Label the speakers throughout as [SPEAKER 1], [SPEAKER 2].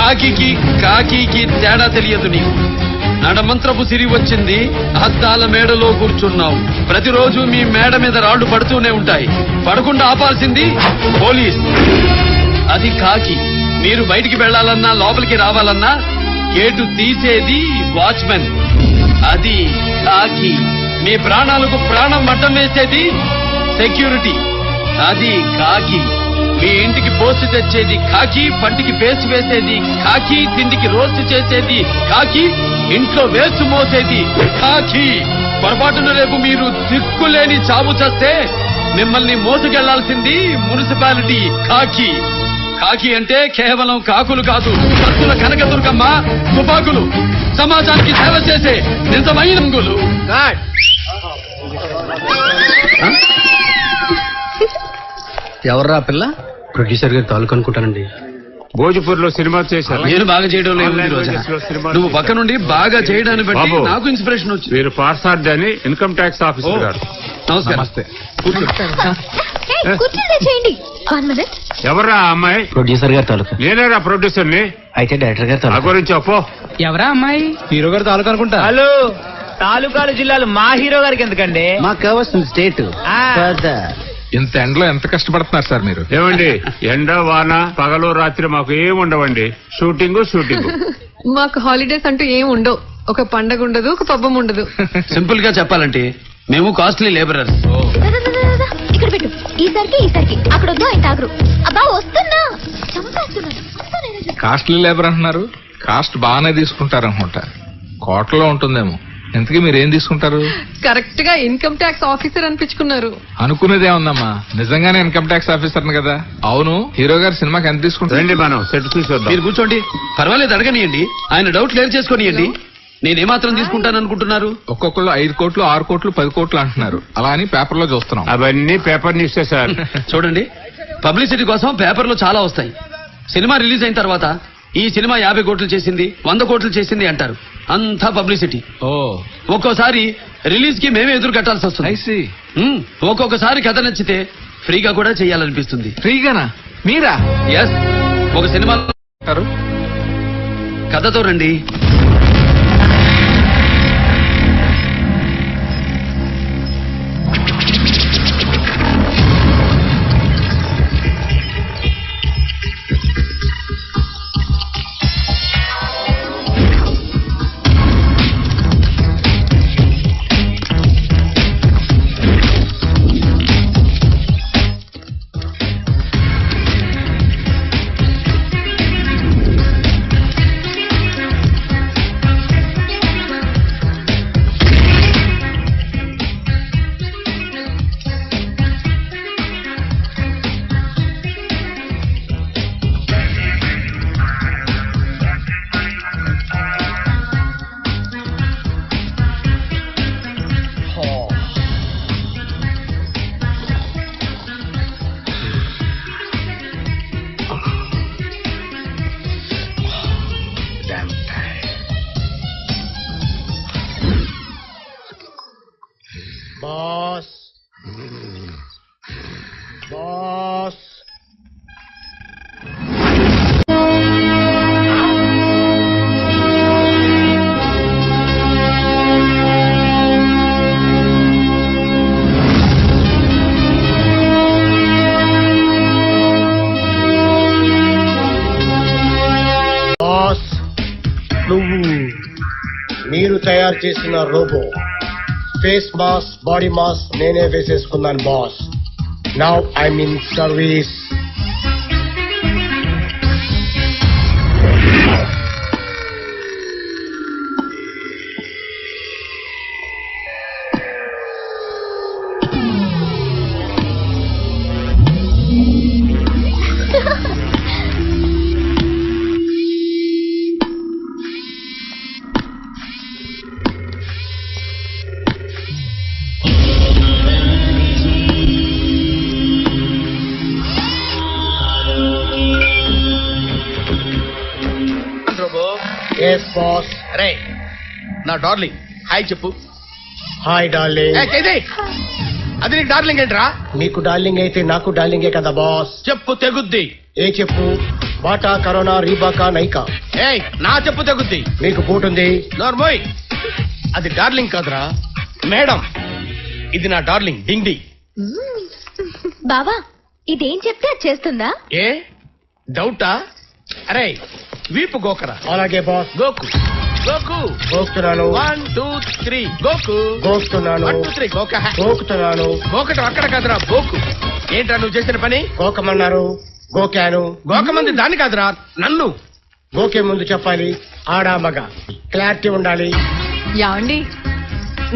[SPEAKER 1] కాకి కాకి తేడా తెలియదు నీకు. నడమంత్రపు సిరి వచ్చింది, అద్దాల మేడలో కూర్చున్నావు. ప్రతిరోజు మీ మేడ మీద రాళ్లు పడుతూనే ఉంటాయి. పడకుండా ఆపాల్సింది పోలీస్. అది కాకి. మీరు బయటికి వెళ్లాలన్నా లోపలికి రావాలన్నా గేటు తీసేది వాచ్మెన్. అది కాకి. మీ ప్రాణాలకు ప్రాణం అడ్డం వేసేది సెక్యూరిటీ. అది కాకి. మీ ఇంటికి పోస్ట్ తెచ్చేది కాకి, పంటికి పేస్ట్ వేసేది కాకి, తిండికి రోస్ట్ చేసేది కాకి, ఇంట్లో వేస్ట్ మోసేది కాకి. పొరపాటున రేపు మీరు దిక్కులేని చావు చేస్తే మిమ్మల్ని మోసుకెళ్లాల్సింది మున్సిపాలిటీ కాకి. కాకి అంటే కేవలం కాకులు కాదు, భక్తుల కనకదుర్గమ్మ తుపాకులు, సమాజానికి సేవ చేసే నిజమైన రంగులు.
[SPEAKER 2] ఎవర్రా పిల్ల?
[SPEAKER 3] ప్రొడ్యూసర్ గారు తాలూకు అనుకుంటానండి.
[SPEAKER 4] భోజ్పూర్ లో సినిమా చేశారు.
[SPEAKER 1] నేను బాగా చేయడం లేదు రోజా. నువ్వు పక్క నుండి బాగా చేయడాన్ని బట్టి
[SPEAKER 4] బాబు,
[SPEAKER 1] నాకు ఇన్స్పిరేషన్ వచ్చింది.
[SPEAKER 4] మీరు పార్సార్జ్ అని ఇన్కమ్ ట్యాక్స్ ఆఫీసర్ గారు.
[SPEAKER 1] నమస్కారం.
[SPEAKER 4] ఎవరా అమ్మాయి?
[SPEAKER 3] ప్రొడ్యూసర్ గారు తాలూకు.
[SPEAKER 4] నేనేరా ప్రొడ్యూసర్ ని.
[SPEAKER 3] అయితే డైరెక్టర్ గారు
[SPEAKER 4] ఆ
[SPEAKER 3] తాలూకు.
[SPEAKER 4] గురించి అప్పో.
[SPEAKER 2] ఎవరా అమ్మాయి?
[SPEAKER 3] హీరో గారు తాలూకు అనుకుంటా.
[SPEAKER 5] హలో, తాలూకాలు జిల్లాలు మా హీరో గారికి ఎందుకండి?
[SPEAKER 3] మాకు కావాల్సిన స్టేట్.
[SPEAKER 6] ఇంత ఎండలో ఎంత కష్టపడుతున్నారు సార్ మీరు?
[SPEAKER 4] ఏమండి, ఎండ వాన పగలు రాత్రి మాకు ఏం ఉండవండి. షూటింగ్.
[SPEAKER 7] మాకు హాలిడేస్ అంటూ ఏం ఉండవు. ఒక పండగ ఉండదు, ఒక పబ్బం ఉండదు.
[SPEAKER 1] సింపుల్ గా చెప్పాలంటే మేము కాస్ట్లీ లేబరర్స్.
[SPEAKER 8] ఇక్కడ పెట్టు. ఈసారికి అక్కడ వద్దు, ఆయన తాగరు. అబ్బా వస్తున్నా, చంపేస్తున్నాను.
[SPEAKER 6] కాస్ట్లీ లేబర్ అంటున్నారు. కాస్ట్ బాగానే తీసుకుంటారు అనుకుంటా. కోటలో ఉంటుందేమో. ఇంతకీ మీరు ఏం తీసుకుంటారు?
[SPEAKER 7] కరెక్ట్ గా ఇన్కమ్ ట్యాక్స్ ఆఫీసర్ అనిపించుకున్నారు.
[SPEAKER 6] అనుకునేదే ఉందమ్మా, నిజంగానే ఇన్కమ్ ట్యాక్స్ ఆఫీసర్ కదా. అవును, హీరో గారు సినిమాకి ఎంత తీసుకుంటారు?
[SPEAKER 4] రండి మనం సెట్ చూసొద్దాం.
[SPEAKER 1] మీరు కూర్చోండి, పర్వాలేదు, అడగనియండి. ఆయన డౌట్ క్లియర్ చేసుకోనియండి. నేనేమాత్రం తీసుకుంటాననుకుంటున్నారు?
[SPEAKER 6] ఒక్కొక్కళ్ళు 5 కోట్లు 6 కోట్లు 10 కోట్లు అంటున్నారు. అలా అని పేపర్ లో చూస్తున్నాం.
[SPEAKER 4] అవన్నీ పేపర్ న్యూసే సార్.
[SPEAKER 1] చూడండి, పబ్లిసిటీ కోసం పేపర్లో చాలా వస్తాయి. సినిమా రిలీజ్ అయిన తర్వాత ఈ సినిమా 50 కోట్లు చేసింది, 100 కోట్లు చేసింది అంటారు. అంతా పబ్లిసిటీ.
[SPEAKER 6] ఓ,
[SPEAKER 1] ఒక్కోసారి రిలీజ్ కి మేమే ఎదురు కట్టాల్సి వస్తుంది.
[SPEAKER 6] ఐసి.
[SPEAKER 1] ఒక్కొక్కసారి కథ నచ్చితే ఫ్రీగా కూడా చేయాలనిపిస్తుంది.
[SPEAKER 6] ఫ్రీగానా? మీరా?
[SPEAKER 1] ఎస్. ఒక సినిమా కథతో రండి.
[SPEAKER 5] బాస్
[SPEAKER 9] నువ్వు మీరు తయారు చేసిన robot face mass body mass నేనే వేసేసుకున్నాను boss. Now I'm in service. Yes boss.
[SPEAKER 5] రే నా డార్లింగ్ హాయ్ చెప్పు.
[SPEAKER 9] Hi darling.
[SPEAKER 5] అది నీకు డార్లింగ్ ఏంట్రా?
[SPEAKER 9] నీకు డార్లింగ్ అయితే నాకు డార్లింగే కదా బాస్.
[SPEAKER 5] చెప్పు తెగుద్ది.
[SPEAKER 9] ఏ చెప్పు? బాటా, కరోనా, రీబాకా, నైకా.
[SPEAKER 1] ఏయ్ నా చెప్పు తగ్గుద్ది.
[SPEAKER 9] మీకు బూట్ ఉంది.
[SPEAKER 1] నోర్మోయ్, అది డార్లింగ్ కాదురా మేడం. ఇది నా డార్లింగ్ డింగ్డి.
[SPEAKER 8] బావా ఇదేం చెప్తే అది చేస్తుందా?
[SPEAKER 1] ఏ డౌటా? అరే వీపు గోకరా.
[SPEAKER 9] అలాగే బాస్.
[SPEAKER 1] గోకు గోకు.
[SPEAKER 9] గోకుతున్నాను.
[SPEAKER 1] 1 2 3 గోకు.
[SPEAKER 9] గోకుతున్నాను.
[SPEAKER 1] 1 2 3 గోక.
[SPEAKER 9] గోకుతున్నాను.
[SPEAKER 1] గోకటం అక్కడ కాదురా గోకు. ఏంట్రా నువ్వు చేసిన పని?
[SPEAKER 9] గోకమన్నారు, గోకాను.
[SPEAKER 1] గోకమంది దాన్ని కాదురా నన్ను.
[SPEAKER 9] గోకే ముందు చెప్పాలి ఆడా మగ, క్లారిటీ ఉండాలి.
[SPEAKER 7] యాండి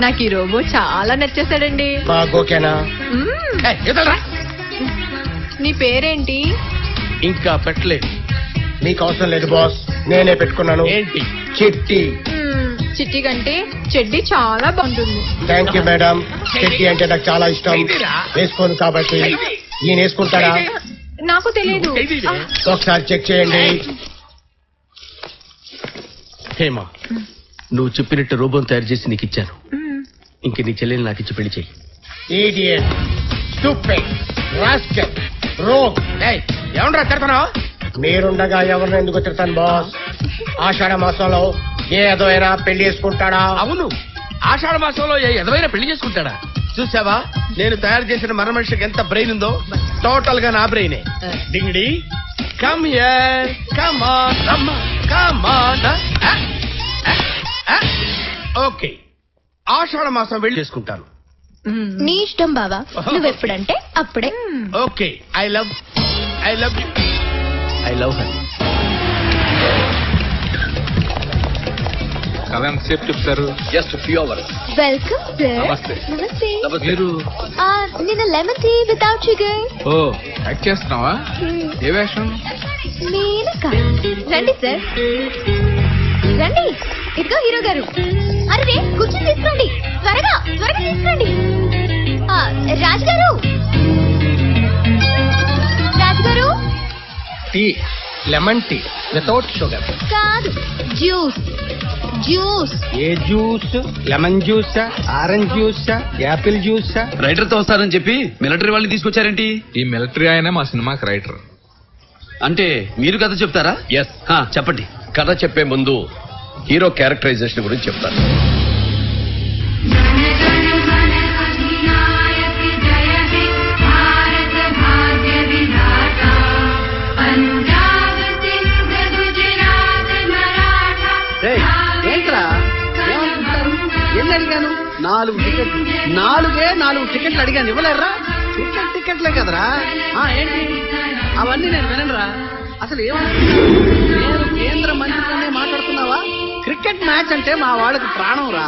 [SPEAKER 7] నాకు ఈ రోబో చాలా నచ్చేసాడండి.
[SPEAKER 9] మా గోకేనా?
[SPEAKER 7] మ్మ్.
[SPEAKER 1] ఏయ్, ఎదలరా.
[SPEAKER 7] నీ పేరేంటి?
[SPEAKER 1] ఇంకా పెట్టలేదు.
[SPEAKER 9] మీకు అవసరం లేదు బాస్, నేనే పెట్టుకున్నాను.
[SPEAKER 1] ఏంటి?
[SPEAKER 9] చిట్టి.
[SPEAKER 7] చిట్టి కంటే చెడ్డి చాలా బాగుంటుంది.
[SPEAKER 9] Thank you madam. చిట్టి అంటే నాకు చాలా ఇష్టం.
[SPEAKER 1] ఖైదీరా?
[SPEAKER 9] వేసుకోను కాబట్టి. ఈయన వేసుకుంటారా?
[SPEAKER 7] నాకు తెలియదు.
[SPEAKER 1] ఖైదీనే.
[SPEAKER 9] ఒకసారి చెక్ చేయండి.
[SPEAKER 3] హేమా, నువ్వు చెప్పినట్టు రోబోని తయారు చేసి నీకు ఇచ్చాను. ఇంక నీ చెల్లెలు నాకు ఇచ్చి పెళ్లి చెయ్యి.
[SPEAKER 9] Idiot, stupid, rascal, rogue.
[SPEAKER 1] ఏయ్, ఏమండ్రా తిడతావు?
[SPEAKER 9] మీరుండగా ఎవరిని ఎందుకు తిడతాను బాస్? ఆషాఢ మాసంలో ఏ ఏదైనా పెళ్లి చేసుకుంటాడా?
[SPEAKER 1] అవును, ఆషాఢ మాసంలో ఏ ఎదవైనా పెళ్లి చేసుకుంటాడా? చూసావా నేను తయారు చేసిన మర మనిషికి ఎంత బ్రెయిన్ ఉందో? టోటల్ గా నా బ్రెయినే. డింగిడి come here, come on, come on. Okay, ఆషాఢ మాసం వెళ్ళి చేసుకుంటాను.
[SPEAKER 8] నీ ఇష్టం బావా, నువ్వెప్పుడంటే అప్పుడే.
[SPEAKER 1] Okay, I love you.
[SPEAKER 3] I love her.
[SPEAKER 6] కథ ఎంతసేపు చెప్తారు?
[SPEAKER 2] Just few hours.
[SPEAKER 8] Welcome sir.
[SPEAKER 6] నమస్తే.
[SPEAKER 8] నమస్తే.
[SPEAKER 6] మీరు
[SPEAKER 8] నిన్న లెమన్ టీ వితౌట్ షుగర్.
[SPEAKER 6] ఓ యాక్ట్ చేస్తున్నావా? ఏ వేషం?
[SPEAKER 8] మీనక. రండి సార్, రండి. ఇదిగో హీరో గారు. అరే కూర్చొని తీసుకోండి, త్వరగా త్వరగా తీసుకోండి. రాజుగారు, రాజుగారు.
[SPEAKER 9] Tea, lemon tea without sugar.
[SPEAKER 8] కాదు, జ్యూస్. జ్యూస్.
[SPEAKER 9] ఏ జ్యూస్? లెమన్ జ్యూసా, ఆరెంజ్ జ్యూసా, యాపిల్ జ్యూసా?
[SPEAKER 2] రైటర్ తో వస్తారని చెప్పి మిలిటరీ వాళ్ళని తీసుకొచ్చారేంటి?
[SPEAKER 6] ఈ మిలిటరీ ఆయనే మా సినిమాకి రైటర్.
[SPEAKER 2] అంటే మీరు కథ చెప్తారా? ఎస్. చెప్పండి.
[SPEAKER 10] కథ చెప్పే ముందు హీరో క్యారెక్టరైజేషన్ గురించి చెప్తాను.
[SPEAKER 3] ఏంట్రా ఏమనుకుంటారు? ఎన్ని అడిగాను? 4 టికెట్లు. 4 టికెట్లు అడిగాను, ఇవ్వలేరా? టికెట్లే కదరా. ఏంటి అవన్నీ నేను వినరా? అసలు ఏమనుకుంటున్నా? నేను కేంద్ర మంత్రితోనే మాట్లాడుతున్నావా? క్రికెట్ మ్యాచ్ అంటే మా వాళ్ళకి ప్రాణం రా.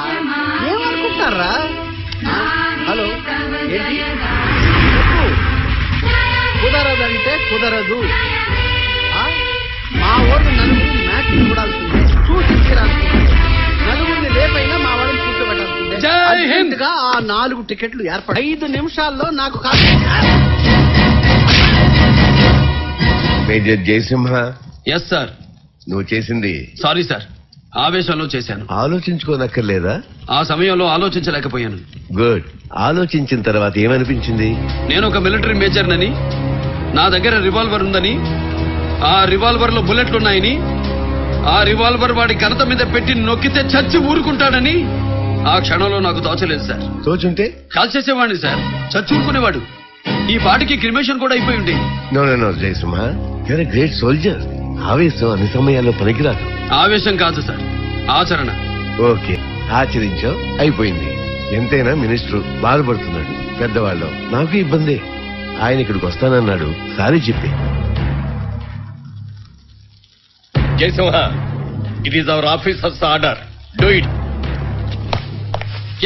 [SPEAKER 3] ఏమనుకుంటారా? హలో, ఏంటి చెప్పు. కుదరదంటే కుదరదు. మా వాళ్ళు నలుగురు మ్యాచ్ చూడాల్సిందే, చూసి తీరాల్సిందే. నలుగురిని రేపైనా మా వాళ్ళని కూర్చోబెట్టాల్సిందే.
[SPEAKER 2] జై హింద్.
[SPEAKER 3] గా ఆ 4 టికెట్లు ఏర్పడి 5 నిమిషాల్లో నాకు కాదు.
[SPEAKER 10] Major Jayasimha,
[SPEAKER 2] yes sir.
[SPEAKER 10] నువ్వు చేసింది
[SPEAKER 2] సారీ సార్, ఆవేశంలో చేశాను.
[SPEAKER 10] ఆలోచించుకోనక్కర్లేదా?
[SPEAKER 2] ఆ సమయంలో ఆలోచించలేకపోయాను.
[SPEAKER 10] గుడ్. ఆలోచించిన తర్వాత ఏమనిపించింది?
[SPEAKER 2] నేను ఒక మిలిటరీ మేజర్నని, నా దగ్గర రివాల్వర్ ఉందని, ఆ రివాల్వర్ లో బుల్లెట్లున్నాయని, ఆ రివాల్వర్ వాడి గణత మీద పెట్టి నొక్కితే చచ్చి ఊరుకుంటాడని ఆ క్షణంలో నాకు తోచలేదు సార్.
[SPEAKER 10] తోచుంటే?
[SPEAKER 2] కాల్ చేసేవాడిని సార్, చచ్చి ఊరుకునేవాడు. ఈ పాటికి క్రిమేషన్ కూడా అయిపోయి ఉండేది.
[SPEAKER 10] No Jayasimha, you're a great soldier. ఆవేశం అన్ని సమయాల్లో పనికిరాదు.
[SPEAKER 2] ఆవేశం కాదు సార్, ఆచరణ.
[SPEAKER 10] ఓకే, ఆచరించావు, అయిపోయింది. ఎంతైనా మినిస్టర్ బాధపడుతున్నాడు. పెద్దవాళ్ళు నాకు ఇబ్బంది. ఆయన ఇక్కడికి వస్తానన్నాడు, సారీ చెప్పి. Jayasimha, it is our officers order. Do it.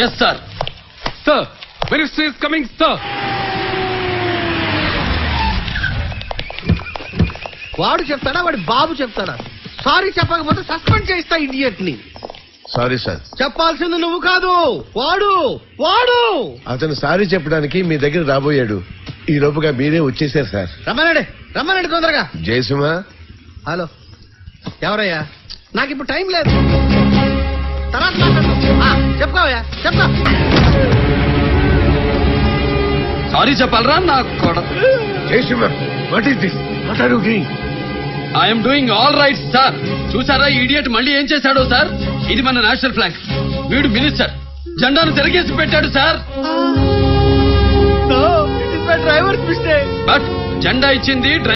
[SPEAKER 2] Yes sir.
[SPEAKER 1] Sir, minister is coming sir.
[SPEAKER 3] వాడు చెప్తాడా, వాడి బాబు చెప్తాడా? సారీ చెప్పకపోతే సస్పెండ్ చేస్తా ఇడియట్ ని.
[SPEAKER 10] Sorry sir.
[SPEAKER 3] చెప్పాల్సింది నువ్వు కాదు, వాడు.
[SPEAKER 10] అతను సారీ చెప్పడానికి మీ దగ్గర రాబోయాడు. ఈ లోపుగా మీరే వచ్చేసారు సార్.
[SPEAKER 3] రమ్మనండి తొందరగా.
[SPEAKER 10] జయసింహ.
[SPEAKER 3] హలో, ఎవరయ్యా? నాకు ఇప్పుడు టైం లేదు, తర్వాత మాట్లాడు. చెప్పుకోవయ్యా, చెప్పుకో.
[SPEAKER 2] సారీ చెప్పాలరా నా కొడ.
[SPEAKER 10] Jayasimha, what is this? What are you doing?
[SPEAKER 2] I'm doing all right sir. చూసారా ఇడియట్ మళ్ళీ ఏం చేశాడో సార్? ఇది మన నేషనల్ ఫ్లాగ్. వీడు మినిస్టర్ జెండాను తిరగేసి పెట్టాడు సార్.
[SPEAKER 5] Drivers mistake.
[SPEAKER 2] బట్ జెండా ఇచ్చింది